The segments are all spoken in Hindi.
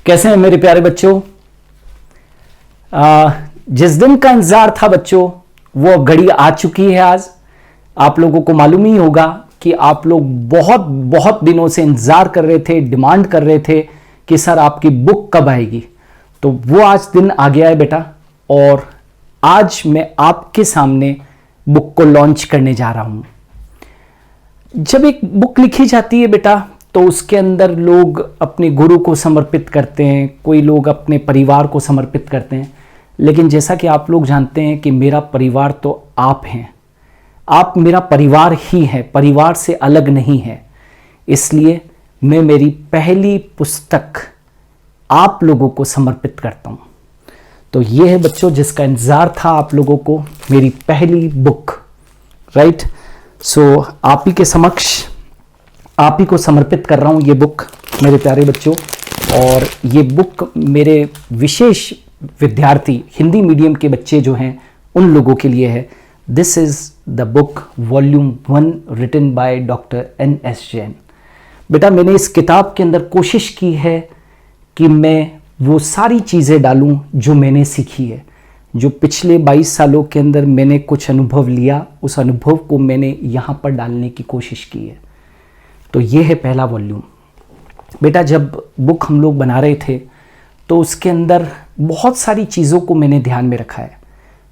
कैसे हैं मेरे प्यारे बच्चों। जिस दिन का इंतजार था बच्चों, वो घड़ी आ चुकी है। आज आप लोगों को मालूम ही होगा कि आप लोग बहुत बहुत दिनों से इंतजार कर रहे थे, डिमांड कर रहे थे कि सर आपकी बुक कब आएगी। तो वो आज दिन आ गया है बेटा, और आज मैं आपके सामने बुक को लॉन्च करने जा रहा हूं। जब एक बुक लिखी जाती है बेटा, तो उसके अंदर लोग अपने गुरु को समर्पित करते हैं, कोई लोग अपने परिवार को समर्पित करते हैं। लेकिन जैसा कि आप लोग जानते हैं कि मेरा परिवार तो आप हैं, आप मेरा परिवार ही है, परिवार से अलग नहीं है। इसलिए मैं मेरी पहली पुस्तक आप लोगों को समर्पित करता हूँ। तो ये है बच्चों जिसका इंतज़ार था आप लोगों को, मेरी पहली बुक, राइट। सो आप ही के समक्ष आप ही को समर्पित कर रहा हूँ ये बुक मेरे प्यारे बच्चों। और ये बुक मेरे विशेष विद्यार्थी, हिंदी मीडियम के बच्चे जो हैं, उन लोगों के लिए है। This is the book volume 1 written by doctor NS Jain. बेटा मैंने इस किताब के अंदर कोशिश की है कि मैं वो सारी चीज़ें डालूं जो मैंने सीखी है, जो पिछले 22 सालों के अंदर मैंने कुछ अनुभव लिया, उस अनुभव को मैंने यहाँ पर डालने की कोशिश की है। तो ये है पहला वॉल्यूम। बेटा जब बुक हम लोग बना रहे थे तो उसके अंदर बहुत सारी चीज़ों को मैंने ध्यान में रखा है,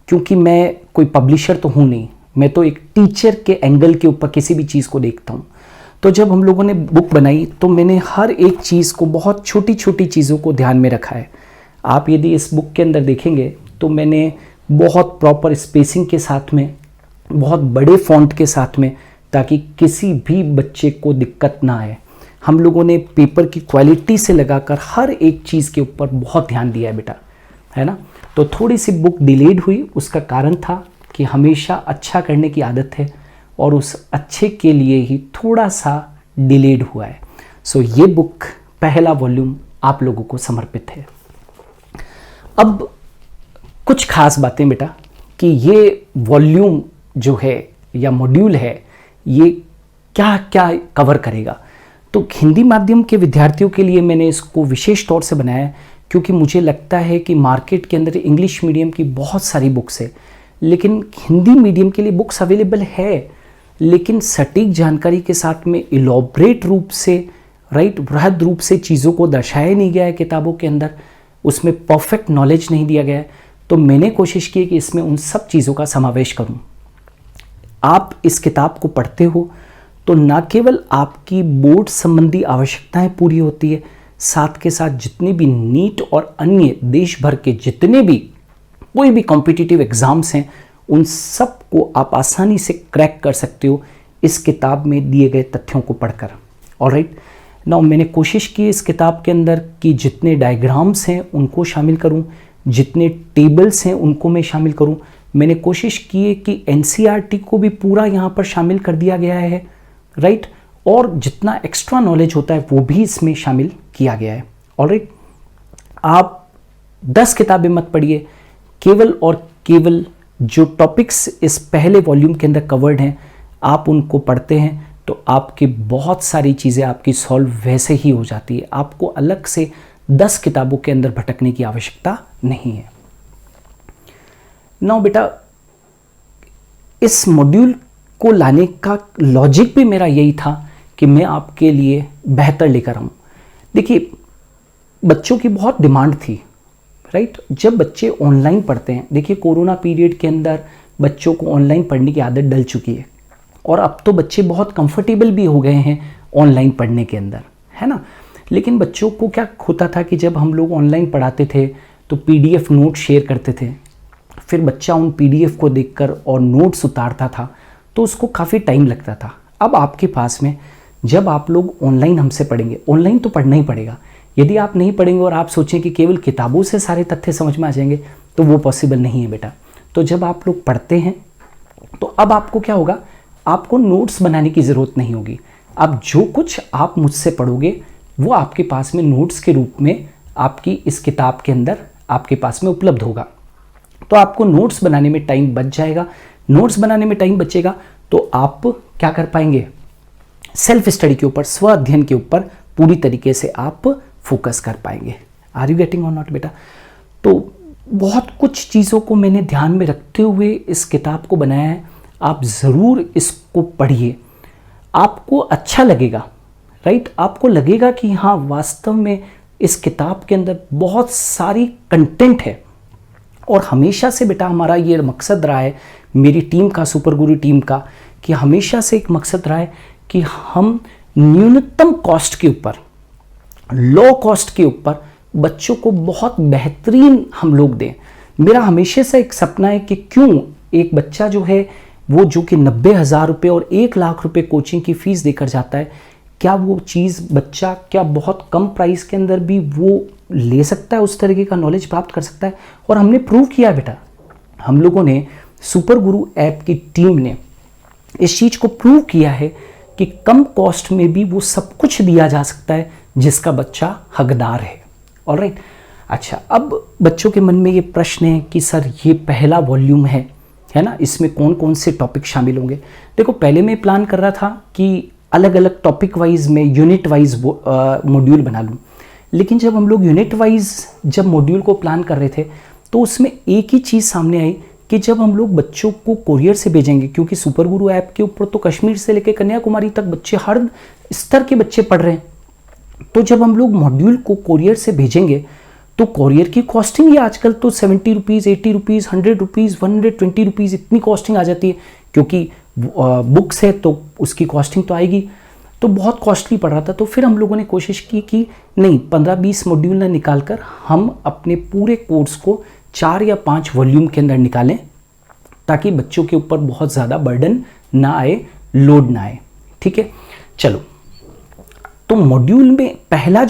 क्योंकि मैं कोई पब्लिशर तो हूँ नहीं, मैं तो एक टीचर के एंगल के ऊपर किसी भी चीज़ को देखता हूँ। तो जब हम लोगों ने बुक बनाई तो मैंने हर एक चीज़ को, बहुत छोटी छोटी चीज़ों को ध्यान में रखा है। आप यदि इस बुक के अंदर देखेंगे तो मैंने बहुत प्रॉपर स्पेसिंग के साथ में, बहुत बड़े फॉन्ट के साथ में, ताकि किसी भी बच्चे को दिक्कत ना आए। हम लोगों ने पेपर की क्वालिटी से लगाकर हर एक चीज़ के ऊपर बहुत ध्यान दिया है बेटा, है ना। तो थोड़ी सी बुक डिलेड हुई, उसका कारण था कि हमेशा अच्छा करने की आदत है और उस अच्छे के लिए ही थोड़ा सा डिलेड हुआ है। सो ये बुक पहला वॉल्यूम आप लोगों को समर्पित है। अब कुछ खास बातें बेटा कि ये वॉल्यूम जो है या मॉड्यूल है, ये क्या क्या कवर करेगा। तो हिंदी माध्यम के विद्यार्थियों के लिए मैंने इसको विशेष तौर से बनाया है, क्योंकि मुझे लगता है कि मार्केट के अंदर इंग्लिश मीडियम की बहुत सारी बुक्स है, लेकिन हिंदी मीडियम के लिए बुक्स अवेलेबल है, लेकिन सटीक जानकारी के साथ में इलॉबरेट रूप से, राइट, बृहद रूप से चीज़ों को दर्शाया नहीं गया है किताबों के अंदर, उसमें परफेक्ट नॉलेज नहीं दिया गया है। तो मैंने कोशिश की कि इसमें उन सब चीज़ों का समावेश करूं। आप इस किताब को पढ़ते हो तो न केवल आपकी बोर्ड संबंधी आवश्यकताएं पूरी होती है, साथ के साथ जितने भी नीट और अन्य देश भर के जितने भी कोई भी कॉम्पिटिटिव एग्जाम्स हैं, उन सब को आप आसानी से क्रैक कर सकते हो इस किताब में दिए गए तथ्यों को पढ़कर। ऑलराइट, नाउ मैंने कोशिश की इस किताब के अंदर कि जितने डायग्राम्स हैं उनको शामिल करूं, जितने टेबल्स हैं उनको मैं शामिल करूं। मैंने कोशिश की है कि NCERT को भी पूरा यहाँ पर शामिल कर दिया गया है, राइट, और जितना एक्स्ट्रा नॉलेज होता है वो भी इसमें शामिल किया गया है। ऑलराइट, आप 10 किताबें मत पढ़िए, केवल और केवल जो टॉपिक्स इस पहले वॉल्यूम के अंदर कवर्ड हैं, आप उनको पढ़ते हैं तो आपकी बहुत सारी चीज़ें आपकी सॉल्व वैसे ही हो जाती है। आपको अलग से 10 किताबों के अंदर भटकने की आवश्यकता नहीं है। नाउ बेटा, इस मॉड्यूल को लाने का लॉजिक भी मेरा यही था कि मैं आपके लिए बेहतर लेकर आऊँ। देखिए, बच्चों की बहुत डिमांड थी, राइट। जब बच्चे ऑनलाइन पढ़ते हैं, देखिए कोरोना पीरियड के अंदर बच्चों को ऑनलाइन पढ़ने की आदत डल चुकी है, और अब तो बच्चे बहुत कंफर्टेबल भी हो गए हैं ऑनलाइन पढ़ने के अंदर, है ना। लेकिन बच्चों को क्या होता था कि जब हम लोग ऑनलाइन पढ़ाते थे तो PDF नोट शेयर करते थे, फिर बच्चा उन PDF को देखकर और नोट्स उतारता था, तो उसको काफ़ी टाइम लगता था। अब आपके पास में जब आप लोग ऑनलाइन हमसे पढ़ेंगे, ऑनलाइन तो पढ़ना ही पड़ेगा। यदि आप नहीं पढ़ेंगे और आप सोचें कि केवल किताबों से सारे तथ्य समझ में आ जाएंगे, तो वो पॉसिबल नहीं है बेटा। तो जब आप लोग पढ़ते हैं तो अब आपको क्या होगा, आपको नोट्स बनाने की ज़रूरत नहीं होगी। अब जो कुछ आप मुझसे पढ़ोगे वो आपके पास में नोट्स के रूप में आपकी इस किताब के अंदर आपके पास में उपलब्ध होगा। तो आपको नोट्स बनाने में टाइम बच जाएगा। नोट्स बनाने में टाइम बचेगा तो आप क्या कर पाएंगे, सेल्फ स्टडी के ऊपर, स्व अध्ययन के ऊपर पूरी तरीके से आप फोकस कर पाएंगे। आर यू गेटिंग और नॉट बेटा? तो बहुत कुछ चीज़ों को मैंने ध्यान में रखते हुए इस किताब को बनाया है। आप ज़रूर इसको पढ़िए, आपको अच्छा लगेगा, राइट? आपको लगेगा कि हाँ वास्तव में इस किताब के अंदर बहुत सारी कंटेंट है। और हमेशा से बेटा हमारा ये मकसद रहा है, मेरी टीम का, सुपर गुरु टीम का, कि हमेशा से एक मकसद रहा है कि हम न्यूनतम कॉस्ट के ऊपर, लो कॉस्ट के ऊपर बच्चों को बहुत बेहतरीन हम लोग दें। मेरा हमेशा से एक सपना है कि क्यों एक बच्चा जो है वो जो कि 90,000 रुपये और 1,00,000 रुपये कोचिंग की फीस देकर जाता है, क्या वो चीज़ बच्चा क्या बहुत कम प्राइस के अंदर भी वो ले सकता है, उस तरीके का नॉलेज प्राप्त कर सकता है? और हमने प्रूव किया बेटा, हम लोगों ने सुपर गुरु ऐप की टीम ने इस चीज़ को प्रूव किया है कि कम कॉस्ट में भी वो सब कुछ दिया जा सकता है जिसका बच्चा हकदार है। ऑलराइट, अच्छा, अब बच्चों के मन में ये प्रश्न है कि सर ये पहला वॉल्यूम है ना, इसमें कौन कौन से टॉपिक शामिल होंगे? देखो, पहले मैं प्लान कर रहा था कि अलग अलग टॉपिक वाइज में यूनिट वाइज मॉड्यूल बना लूँ, लेकिन जब हम लोग यूनिट वाइज जब मॉड्यूल को प्लान कर रहे थे तो उसमें एक ही चीज़ सामने आई कि जब हम लोग बच्चों को कोरियर से भेजेंगे, क्योंकि सुपर गुरु ऐप के ऊपर तो कश्मीर से लेकर कन्याकुमारी तक बच्चे, हर स्तर के बच्चे पढ़ रहे हैं, तो जब हम लोग मॉड्यूल को कोरियर से भेजेंगे तो कोरियर की कॉस्टिंग ही आजकल तो 70 रुपीज़, 80 रुपीज़, 100 रुपीज़, 120 रुपीज़ इतनी कॉस्टिंग आ जाती है, क्योंकि बुक्स है तो उसकी कॉस्टिंग तो आएगी, तो बहुत कॉस्टली पड़ रहा था। तो फिर हम लोगों ने कोशिश की कि नहीं, 15-20 मॉड्यूल ना निकाल कर हम अपने पूरे कोर्स को 4 या 5 वॉल्यूम के अंदर निकालें, ताकि बच्चों के ऊपर बहुत ज़्यादा बर्डन ना आए, लोड ना आए। ठीक है, चलो, तो मॉड्यूल में पहला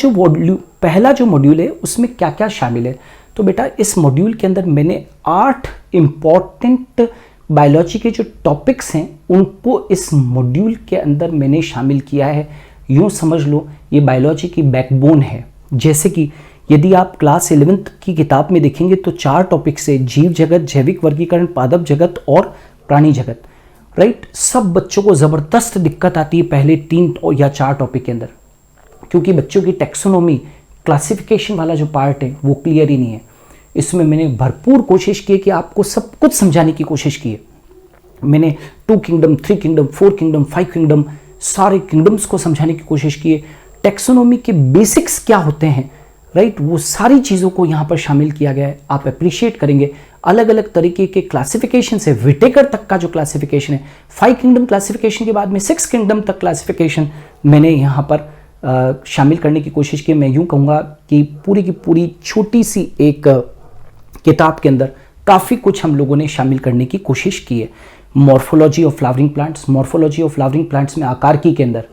जो मॉड्यूल है उसमें क्या क्या शामिल है? तो बेटा इस मॉड्यूल के अंदर मैंने 8 इम्पॉर्टेंट बायोलॉजी के जो टॉपिक्स हैं उनको इस मॉड्यूल के अंदर मैंने शामिल किया है। यूँ समझ लो ये बायोलॉजी की बैकबोन है। जैसे कि यदि आप क्लास 11th की किताब में देखेंगे तो 4 टॉपिक्स है, जीव जगत, जैविक वर्गीकरण, पादप जगत और प्राणी जगत, राइट? सब बच्चों को ज़बरदस्त दिक्कत आती है पहले 3 या 4 टॉपिक के अंदर, क्योंकि बच्चों की टेक्सोनोमी, क्लासिफिकेशन वाला जो पार्ट है वो क्लियर ही नहीं है। इसमें मैंने भरपूर कोशिश की कि आपको सब कुछ समझाने की कोशिश की है। मैंने 2 किंगडम, 3 किंगडम, 4 किंगडम, 5 किंगडम, सारे किंगडम्स को समझाने की कोशिश की है। टेक्सोनोमी के बेसिक्स क्या होते हैं, राइट, वो सारी चीज़ों को यहाँ पर शामिल किया गया है। आप अप्रिशिएट करेंगे अलग अलग तरीके के क्लासिफिकेशन से, विटेकर तक का जो क्लासिफिकेशन है, 5 किंगडम क्लासिफिकेशन के बाद में 6 किंगडम तक क्लासिफिकेशन मैंने यहाँ पर शामिल करने की कोशिश की। मैं यूँ कहूँगा कि पूरी की पूरी छोटी सी एक किताब के अंदर काफ़ी कुछ हम लोगों ने शामिल करने की कोशिश की है। Morphology of flowering plants, morphology of flowering plants में आकारकी के अंदर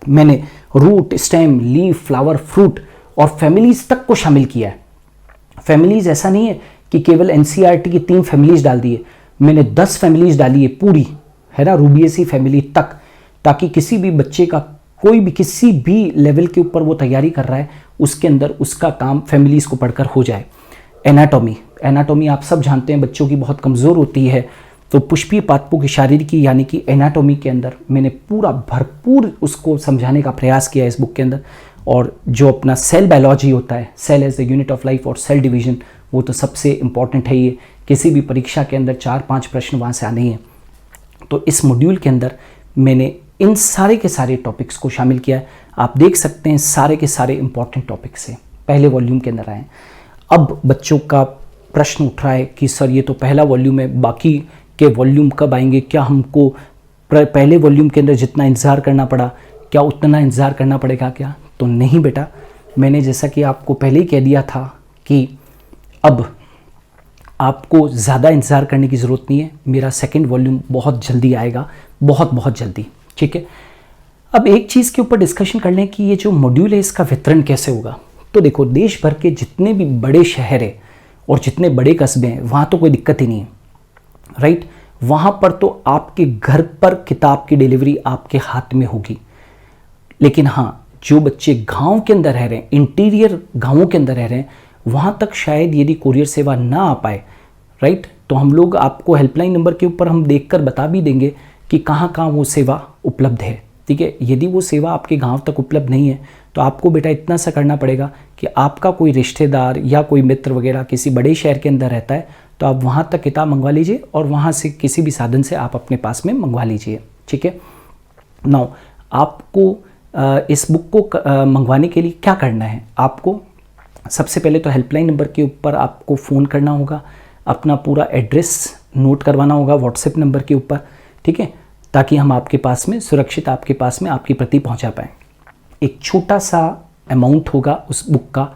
मैंने root, stem, leaf, flower, fruit और फैमिलीज तक को शामिल किया है। फैमिलीज ऐसा नहीं है कि केवल एनसीईआरटी की 3 फैमिलीज डाल दी है, मैंने 10 फैमिलीज डाली है पूरी, है ना, रूबिएसी फैमिली तक, ताकि किसी भी बच्चे का कोई भी किसी भी लेवल के ऊपर वो तैयारी कर रहा है उसके अंदर उसका काम फैमिलीज को पढ़कर हो जाए। एनाटॉमी आप सब जानते हैं बच्चों की बहुत कमज़ोर होती है, तो पुष्पीय पादपों की शारीरिकी यानी कि एनाटॉमी के अंदर मैंने पूरा भरपूर उसको समझाने का प्रयास किया है इस बुक के अंदर। और जो अपना सेल बायोलॉजी होता है, cell as the unit of life और सेल डिवीजन, वो तो सबसे इम्पॉर्टेंट है। ये किसी भी परीक्षा के अंदर 4-5 प्रश्न वहाँ से आने हैं। तो इस मॉड्यूल के अंदर मैंने इन सारे के सारे टॉपिक्स को शामिल किया है। आप देख सकते हैं सारे के सारे इंपॉर्टेंट टॉपिक्स हैं, पहले वॉल्यूम के अंदर आए हैं। अब बच्चों का प्रश्न उठ रहा है कि सर ये तो पहला वॉल्यूम है, बाकी के वॉल्यूम कब आएंगे? क्या हमको पहले वॉल्यूम के अंदर जितना इंतज़ार करना पड़ा क्या उतना इंतज़ार करना पड़ेगा क्या? तो नहीं बेटा, मैंने जैसा कि आपको पहले ही कह दिया था कि अब आपको ज़्यादा इंतज़ार करने की ज़रूरत नहीं है। मेरा सेकंड वॉल्यूम बहुत जल्दी आएगा, बहुत जल्दी, ठीक है। अब एक चीज़ के ऊपर डिस्कशन कर लें कि ये जो मॉड्यूल है इसका वितरण कैसे होगा। तो देखो, देश भर के जितने भी बड़े शहर हैं और जितने बड़े कस्बे हैं वहाँ तो कोई दिक्कत ही नहीं है, राइट। वहाँ पर तो आपके घर पर किताब की डिलीवरी आपके हाथ में होगी। लेकिन हाँ, जो बच्चे गांव के अंदर रह रहे हैं, इंटीरियर गांवों के अंदर रह रहे हैं, वहाँ तक शायद यदि कुरियर सेवा ना आ पाए, राइट, तो हम लोग आपको हेल्पलाइन नंबर के ऊपर हम देखकर बता भी देंगे कि कहाँ कहाँ वो सेवा उपलब्ध है। ठीक है। यदि वो सेवा आपके गांव तक उपलब्ध नहीं है तो आपको बेटा इतना सा करना पड़ेगा कि आपका कोई रिश्तेदार या कोई मित्र वगैरह किसी बड़े शहर के अंदर रहता है तो आप वहाँ तक किताब मंगवा लीजिए और वहाँ से किसी भी साधन से आप अपने पास में मंगवा लीजिए, ठीक है। नाउ आपको इस बुक को मंगवाने के लिए क्या करना है, आपको सबसे पहले तो हेल्पलाइन नंबर के ऊपर आपको फ़ोन करना होगा, अपना पूरा एड्रेस नोट करवाना होगा व्हाट्सएप नंबर के ऊपर, ठीक है, ताकि हम आपके पास में सुरक्षित आपके पास में आपकी प्रति पहुंचा पाएँ। एक छोटा सा अमाउंट होगा उस बुक का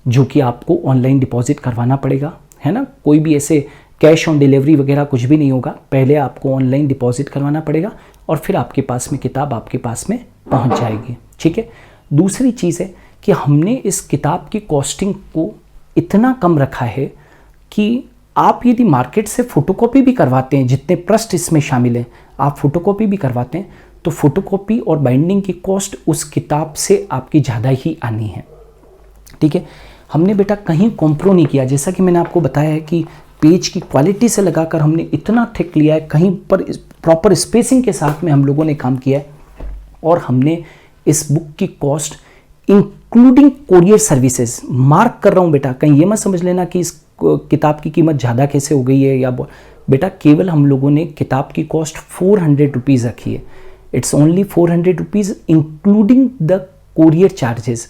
जो कि आपको ऑनलाइन डिपॉजिट करवाना पड़ेगा, है ना। कोई भी ऐसे कैश ऑन डिलीवरी वगैरह कुछ भी नहीं होगा, पहले आपको ऑनलाइन डिपॉजिट करवाना पड़ेगा और फिर आपके पास में किताब आपके पास में पहुंच जाएगी, ठीक है। दूसरी चीज़ है कि हमने इस किताब की कॉस्टिंग को इतना कम रखा है कि आप यदि मार्केट से फ़ोटोकॉपी भी करवाते हैं, जितने पृष्ठ इसमें शामिल हैं आप फ़ोटोकॉपी भी करवाते हैं तो फ़ोटोकॉपी और बाइंडिंग की कॉस्ट उस किताब से आपकी ज़्यादा ही आनी है, ठीक है। हमने बेटा कहीं कॉम्प्रो नहीं किया, जैसा कि मैंने आपको बताया है कि पेज की क्वालिटी से लगाकर हमने इतना थिक लिया है, कहीं पर प्रॉपर स्पेसिंग के साथ में हम लोगों ने काम किया है और हमने इस बुक की cost including courier services, mark कर रहा हूँ बेटा, कहीं ये मत समझ लेना कि इस किताब की कीमत ज़्यादा कैसे हो गई है या बेटा, केवल हम लोगों ने किताब की कॉस्ट 400 रुपीज़ रखी है। It's only 400 rupees including the courier charges,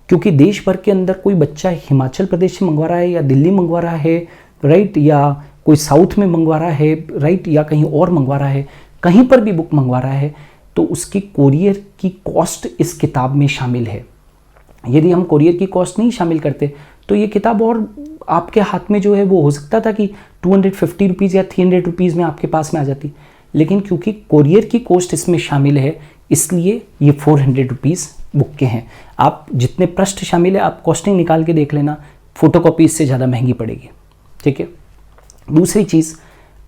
क्योंकि देश भर के अंदर कोई बच्चा हिमाचल प्रदेश से मंगवा रहा है या दिल्ली मंगवा रहा है, राइट, या कोई साउथ में मंगवा रहा है, राइट, या कहीं और मंगवा रहा है, कहीं पर भी बुक मंगवा रहा है तो उसकी कोरियर की कॉस्ट इस किताब में शामिल है। यदि हम कोरियर की कॉस्ट नहीं शामिल करते तो ये किताब और आपके हाथ में जो है वो हो सकता था कि 250 रुपीज़ या 300 रुपीज़ में आपके पास में आ जाती, लेकिन क्योंकि कोरियर की कॉस्ट इसमें शामिल है इसलिए ये 400 रुपीज़ बुक के हैं। आप जितने पृष्ठ शामिल है आप कॉस्टिंग निकाल के देख लेना, फ़ोटोकॉपी इससे ज़्यादा महंगी पड़ेगी, ठीक है। दूसरी चीज़,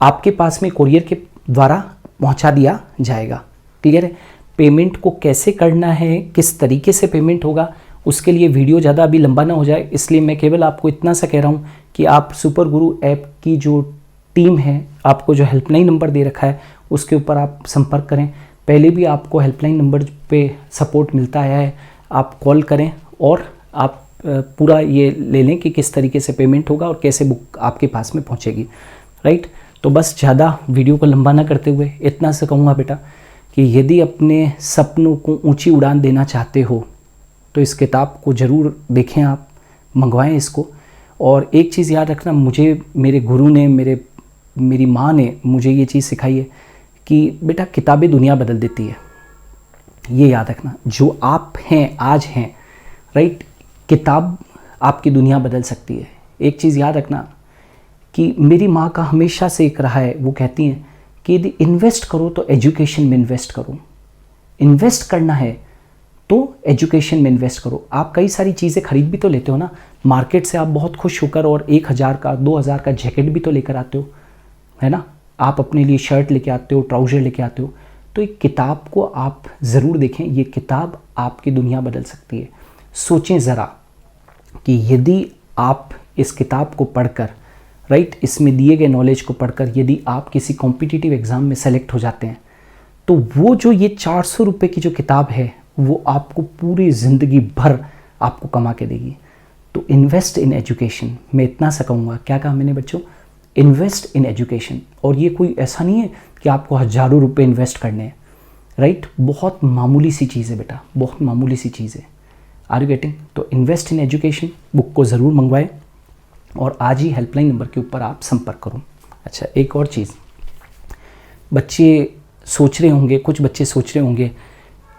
आपके पास में कोरियर के द्वारा पहुंचा दिया जाएगा, क्लियर है। पेमेंट को कैसे करना है, किस तरीके से पेमेंट होगा, उसके लिए वीडियो ज़्यादा अभी लंबा ना हो जाए, इसलिए मैं केवल आपको इतना सा कह रहा हूँ कि आप सुपर गुरु ऐप की जो टीम है, आपको जो हेल्पलाइन नंबर दे रखा है उसके ऊपर आप संपर्क करें। पहले भी आपको हेल्पलाइन नंबर पे सपोर्ट मिलता आया है, आप कॉल करें और आप पूरा ये ले लें कि किस तरीके से पेमेंट होगा और कैसे बुक आपके पास में पहुंचेगी, राइट। तो बस ज़्यादा वीडियो को लंबा ना करते हुए इतना से कहूँगा बेटा कि यदि अपने सपनों को ऊंची उड़ान देना चाहते हो तो इस किताब को ज़रूर देखें, आप मंगवाएं इसको। और एक चीज़ याद रखना, मुझे मेरे गुरु ने, मेरी माँ ने मुझे ये चीज़ सिखाई है कि बेटा किताबें दुनिया बदल देती है, ये याद रखना। जो आप हैं आज हैं, राइट, किताब आपकी दुनिया बदल सकती है। एक चीज़ याद रखना कि मेरी माँ का हमेशा से एक रहा है, वो कहती हैं कि यदि इन्वेस्ट करो तो एजुकेशन में इन्वेस्ट करो, इन्वेस्ट करना है तो एजुकेशन में इन्वेस्ट करो। आप कई सारी चीज़ें खरीद भी तो लेते हो ना मार्केट से, आप बहुत खुश होकर और 1000 का 2000 का जैकेट भी तो लेकर आते हो, है ना। आप अपने लिए शर्ट लेके आते हो, ट्राउज़र लेके आते हो, तो एक किताब को आप ज़रूर देखें, ये किताब आपकी दुनिया बदल सकती है। सोचें ज़रा कि यदि आप इस किताब को पढ़कर, राइट, इसमें दिए गए नॉलेज को पढ़कर यदि आप किसी कॉम्पिटिटिव एग्ज़ाम में सेलेक्ट हो जाते हैं तो वो जो ये 400 रुपये की जो किताब है वो आपको पूरी ज़िंदगी भर आपको कमा के देगी। तो इन्वेस्ट इन एजुकेशन, मैं इतना सा कहूँगा। क्या कहा मैंने बच्चों? Invest in education. और ये कोई ऐसा नहीं है कि आपको हज़ारों रुपए इन्वेस्ट करने हैं, राइट, बहुत मामूली सी चीज़ है बेटा, बहुत मामूली सी चीज़ है। Are you getting? तो इन्वेस्ट इन एजुकेशन बुक को ज़रूर मंगवाएं और आज ही हेल्पलाइन नंबर के ऊपर आप संपर्क करो। अच्छा, एक और चीज़, बच्चे सोच रहे होंगे, कुछ बच्चे सोच रहे होंगे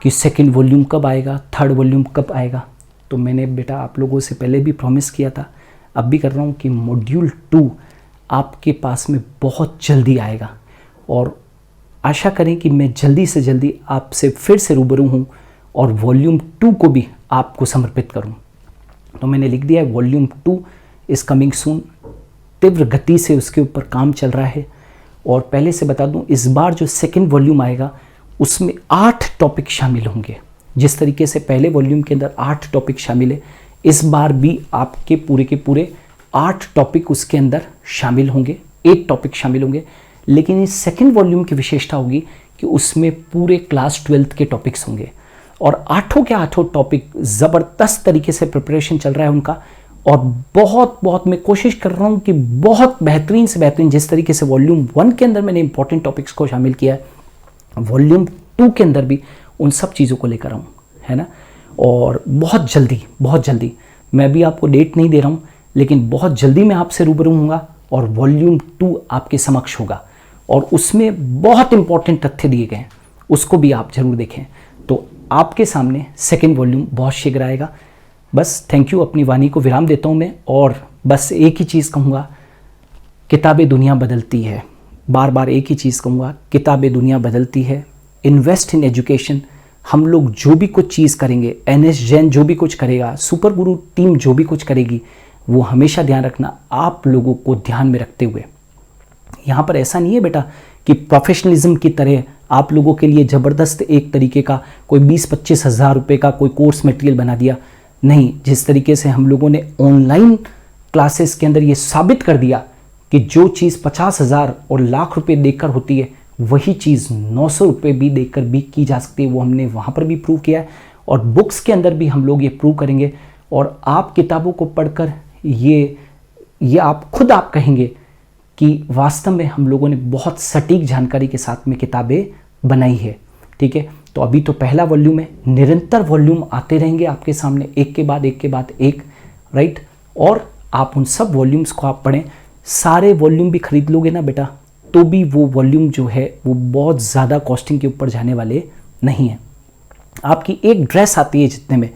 कि सेकंड वॉल्यूम कब आएगा, थर्ड वॉल्यूम कब आएगा। तो मैंने बेटा आप लोगों से पहले भी प्रॉमिस किया था, अब भी कर रहा हूँ कि मॉड्यूल 2 आपके पास में बहुत जल्दी आएगा और आशा करें कि मैं जल्दी से जल्दी आपसे फिर से रूबरू हूँ और वॉल्यूम 2 को भी आपको समर्पित करूँ। तो मैंने लिख दिया है वॉल्यूम 2 इज़ कमिंग सून, तीव्र गति से उसके ऊपर काम चल रहा है। और पहले से बता दूं, इस बार जो सेकंड वॉल्यूम आएगा उसमें 8 टॉपिक शामिल होंगे। जिस तरीके से पहले वॉल्यूम के अंदर 8 टॉपिक शामिल है, इस बार भी आपके पूरे के पूरे 8 टॉपिक उसके अंदर शामिल होंगे, 8 टॉपिक शामिल होंगे। लेकिन इस सेकंड वॉल्यूम की विशेषता होगी कि उसमें पूरे क्लास 12th के टॉपिक्स होंगे और 8 के 8 टॉपिक ज़बरदस्त तरीके से प्रिपरेशन चल रहा है उनका। और बहुत मैं कोशिश कर रहा हूँ कि बहुत बेहतरीन से बेहतरीन, जिस तरीके से वॉल्यूम 1 के अंदर मैंने इंपॉर्टेंट टॉपिक्स को शामिल किया है, वॉल्यूम 2 के अंदर भी उन सब चीज़ों को लेकर आऊँ, है ना। और बहुत जल्दी मैं भी आपको डेट नहीं दे रहा हूँ, लेकिन बहुत जल्दी मैं आपसे रूबरू होऊंगा और वॉल्यूम 2 आपके समक्ष होगा और उसमें बहुत इंपॉर्टेंट तथ्य दिए गए हैं, उसको भी आप जरूर देखें। तो आपके सामने सेकेंड वॉल्यूम बहुत शीघ्र आएगा। बस थैंक यू, अपनी वाणी को विराम देता हूँ मैं और बस एक ही चीज़ कहूँगा, किताबें दुनिया बदलती है। बार बार एक ही चीज़ कहूँगा, किताबें दुनिया बदलती है। Invest in education. हम लोग जो भी कुछ चीज़ करेंगे, NS जैन जो भी कुछ करेगा, सुपर गुरु टीम जो भी कुछ करेगी, वो हमेशा ध्यान रखना आप लोगों को ध्यान में रखते हुए। यहाँ पर ऐसा नहीं है बेटा कि प्रोफेशनलिज्म की तरह आप लोगों के लिए ज़बरदस्त एक तरीके का कोई 20-25 हज़ार रुपये का कोई कोर्स मटेरियल बना दिया। नहीं, जिस तरीके से हम लोगों ने ऑनलाइन क्लासेस के अंदर ये साबित कर दिया कि जो चीज़ 50,000 और लाख रुपए देकर होती है, वही चीज़ 900 रुपये भी देकर भी की जा सकती है। वो हमने वहाँ पर भी प्रूव किया है और बुक्स के अंदर भी हम लोग ये प्रूव करेंगे। और आप किताबों को पढ़कर ये आप खुद आप कहेंगे कि वास्तव में हम लोगों ने बहुत सटीक जानकारी के साथ में किताबें बनाई है। ठीक है, तो अभी तो पहला वॉल्यूम है, निरंतर वॉल्यूम आते रहेंगे आपके सामने, एक के बाद एक, राइट। और आप उन सब वॉल्यूम्स को आप पढ़ें। सारे वॉल्यूम भी खरीद लोगे ना बेटा, तो भी वो वॉल्यूम जो है वो बहुत ज़्यादा कॉस्टिंग के ऊपर जाने वाले नहीं है। आपकी एक ड्रेस आती है जितने में,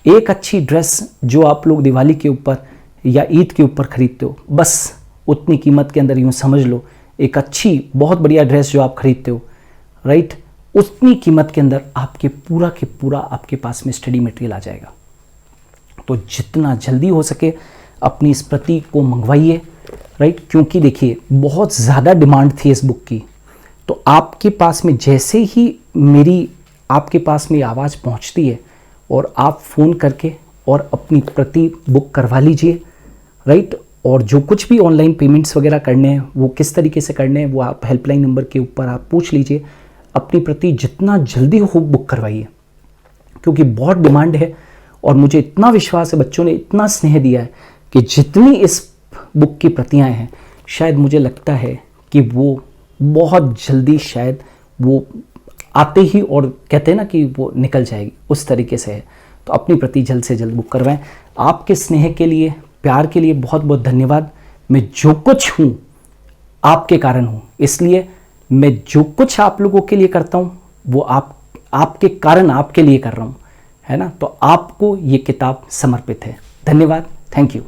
एक अच्छी ड्रेस जो आप लोग दिवाली के ऊपर या ईद के ऊपर खरीदते हो, बस उतनी कीमत के अंदर यूँ समझ लो, एक अच्छी बहुत बढ़िया ड्रेस जो आप खरीदते हो, राइट, उतनी कीमत के अंदर आपके पूरा के पूरा आपके पास में स्टडी मटेरियल आ जाएगा। तो जितना जल्दी हो सके अपनी इस प्रति को मंगवाइए, राइट, क्योंकि देखिए बहुत ज़्यादा डिमांड थी इस बुक की। तो आपके पास में जैसे ही मेरी आपके पास में आवाज़ पहुंचती है और आप फ़ोन करके और अपनी प्रति बुक करवा लीजिए, राइट। और जो कुछ भी ऑनलाइन पेमेंट्स वगैरह करने हैं वो किस तरीके से करने हैं वो आप हेल्पलाइन नंबर के ऊपर आप पूछ लीजिए। अपनी प्रति जितना जल्दी हो बुक करवाइए, क्योंकि बहुत डिमांड है और मुझे इतना विश्वास है, बच्चों ने इतना स्नेह दिया है कि जितनी इस बुक की प्रतियां हैं, शायद मुझे लगता है कि वो बहुत जल्दी शायद वो आते ही और कहते हैं ना कि वो निकल जाएगी, उस तरीके से है। तो अपनी प्रति जल्द से जल्द बुक करवाएं। आपके स्नेह के लिए, प्यार के लिए बहुत बहुत धन्यवाद। मैं जो कुछ हूँ आपके कारण हूँ, इसलिए मैं जो कुछ आप लोगों के लिए करता हूँ वो आपके कारण आपके लिए कर रहा हूँ, है ना। तो आपको ये किताब समर्पित है। धन्यवाद, थैंक यू।